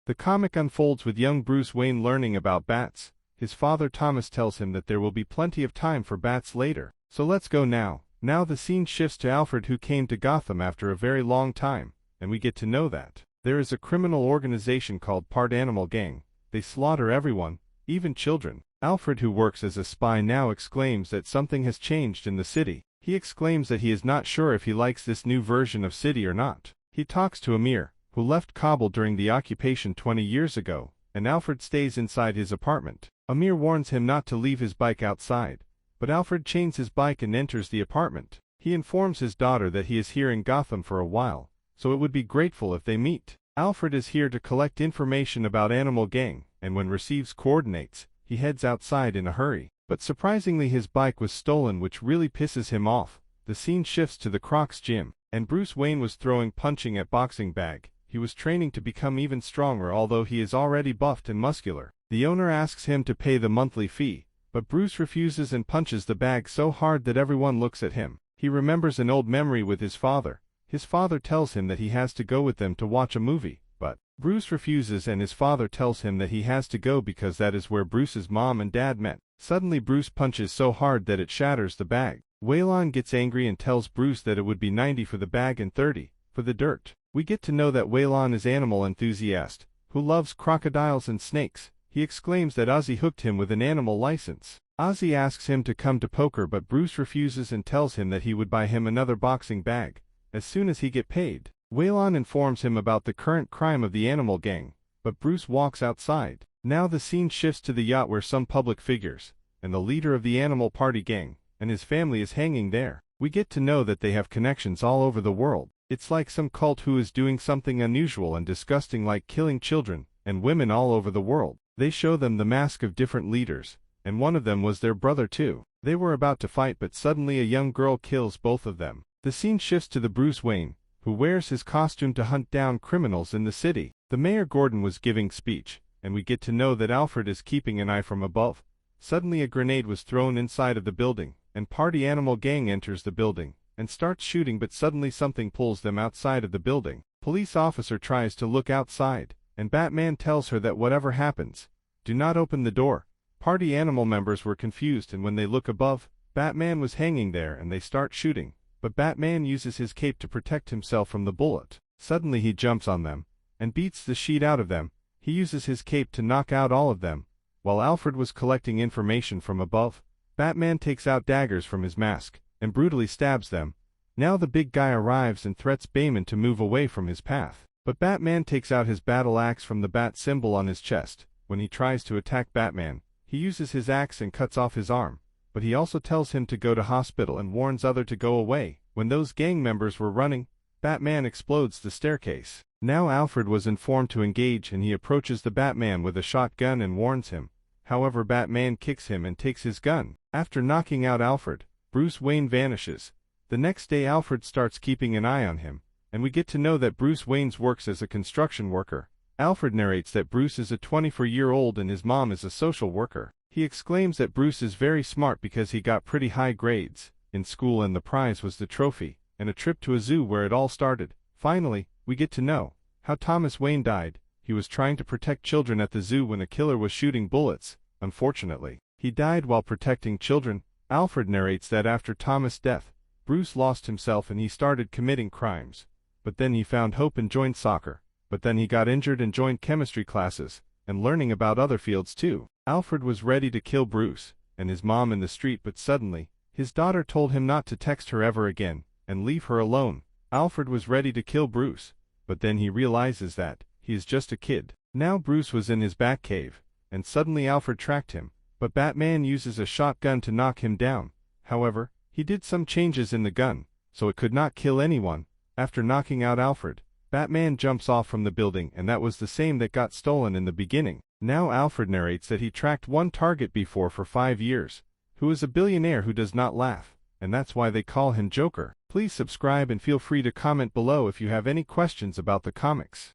The comic unfolds with young Bruce Wayne learning about bats. His father Thomas tells him that there will be plenty of time for bats later. So let's go now. Now the scene shifts to Alfred, who came to Gotham after a very long time, and we get to know that there is a criminal organization called Part Animal Gang. They slaughter everyone, even children. Alfred, who works as a spy now, exclaims that something has changed in the city. He exclaims that he is not sure if he likes this new version of city or not. He talks to Amir, who left Kabul during the occupation 20 years ago, and Alfred stays inside his apartment. Amir warns him not to leave his bike outside, but Alfred chains his bike and enters the apartment. He informs his daughter that he is here in Gotham for a while, so it would be grateful if they meet. Alfred is here to collect information about Animal Gang, and when receives coordinates, he heads outside in a hurry. But surprisingly his bike was stolen, which really pisses him off. The scene shifts to the Crocs gym, and Bruce Wayne was throwing punching at boxing bag. He was training to become even stronger, although he is already buffed and muscular. The owner asks him to pay the monthly fee, but Bruce refuses and punches the bag so hard that everyone looks at him. He remembers an old memory with his father. His father tells him that he has to go with them to watch a movie, but Bruce refuses, and his father tells him that he has to go because that is where Bruce's mom and dad met. Suddenly Bruce punches so hard that it shatters the bag. Waylon gets angry and tells Bruce that it would be 90 for the bag and 30 for the dirt. We get to know that Waylon is animal enthusiast, who loves crocodiles and snakes. He exclaims that Ozzy hooked him with an animal license. Ozzy asks him to come to poker, but Bruce refuses and tells him that he would buy him another boxing bag as soon as he get paid. Waylon informs him about the current crime of the Animal Gang, but Bruce walks outside. Now the scene shifts to the yacht where some public figures, and the leader of the Animal Party Gang, and his family is hanging there. We get to know that they have connections all over the world. It's like some cult who is doing something unusual and disgusting, like killing children and women all over the world. They show them the mask of different leaders, and one of them was their brother too. They were about to fight, but suddenly a young girl kills both of them. The scene shifts to the Bruce Wayne, who wears his costume to hunt down criminals in the city. The Mayor Gordon was giving speech, and we get to know that Alfred is keeping an eye from above. Suddenly a grenade was thrown inside of the building, and Party Animal Gang enters the building and starts shooting, but suddenly something pulls them outside of the building. Police officer tries to look outside, and Batman tells her that whatever happens, do not open the door. Party Animal members were confused, and when they look above, Batman was hanging there and they start shooting, but Batman uses his cape to protect himself from the bullet. Suddenly he jumps on them and beats the shit out of them. He uses his cape to knock out all of them. While Alfred was collecting information from above, Batman takes out daggers from his mask and brutally stabs them. Now the big guy arrives and threats Bayman to move away from his path. But Batman takes out his battle axe from the bat symbol on his chest. When he tries to attack Batman, he uses his axe and cuts off his arm, but he also tells him to go to hospital and warns other to go away. When those gang members were running, Batman explodes the staircase. Now Alfred was informed to engage, and he approaches the Batman with a shotgun and warns him. However, Batman kicks him and takes his gun. After knocking out Alfred, Bruce Wayne vanishes. The next day Alfred starts keeping an eye on him, and we get to know that Bruce Wayne works as a construction worker. Alfred narrates that Bruce is a 24-year-old and his mom is a social worker. He exclaims that Bruce is very smart because he got pretty high grades in school, and the prize was the trophy and a trip to a zoo where it all started. Finally, we get to know how Thomas Wayne died. He was trying to protect children at the zoo when a killer was shooting bullets. Unfortunately, he died while protecting children. Alfred narrates that after Thomas' death, Bruce lost himself and he started committing crimes. But then he found hope and joined soccer. But then he got injured and joined chemistry classes, and learning about other fields too. Alfred was ready to kill Bruce and his mom in the street, but suddenly, his daughter told him not to text her ever again, and leave her alone. Alfred was ready to kill Bruce, but then he realizes that he is just a kid. Now Bruce was in his Batcave, and suddenly Alfred tracked him, but Batman uses a shotgun to knock him down. However, he did some changes in the gun, so it could not kill anyone. After knocking out Alfred, Batman jumps off from the building, and that was the same that got stolen in the beginning. Now Alfred narrates that he tracked one target before for 5 years, who is a billionaire who does not laugh, and that's why they call him Joker. Please subscribe and feel free to comment below if you have any questions about the comics.